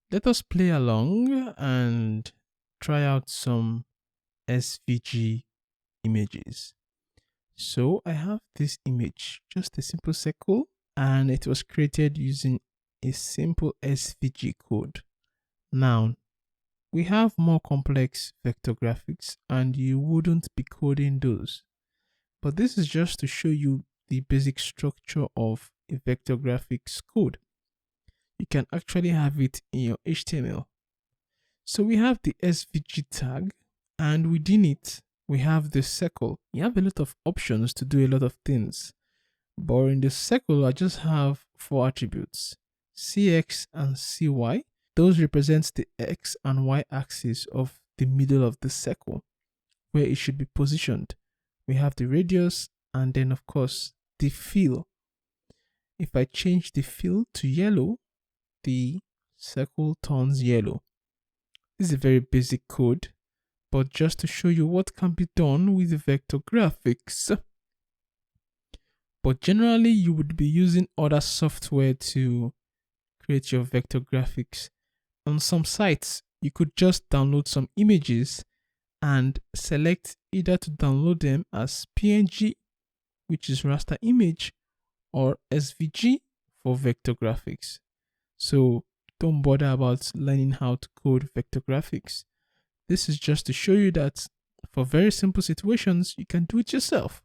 Let us play along and try out some SVG images. So I have this image, just a simple circle, and it was created using a simple SVG code. Now, we have more complex vector graphics and you wouldn't be coding those. But this is just to show you the basic structure of a vector graphics code. You can actually have it in your HTML. So we have the SVG tag, and within it, we have the circle. You have a lot of options to do a lot of things. But in the circle, I just have 4 attributes, CX and CY. Those represent the X and Y axis of the middle of the circle, where it should be positioned. We have the radius and then of course the fill. If I change the fill to yellow, the circle turns yellow. This is a very basic code, but just to show you what can be done with vector graphics. But generally, you would be using other software to create your vector graphics. On some sites, you could just download some images and select either to download them as PNG, which is raster image, or SVG for vector graphics. So don't bother about learning how to code vector graphics. This is just to show you that for very simple situations, you can do it yourself.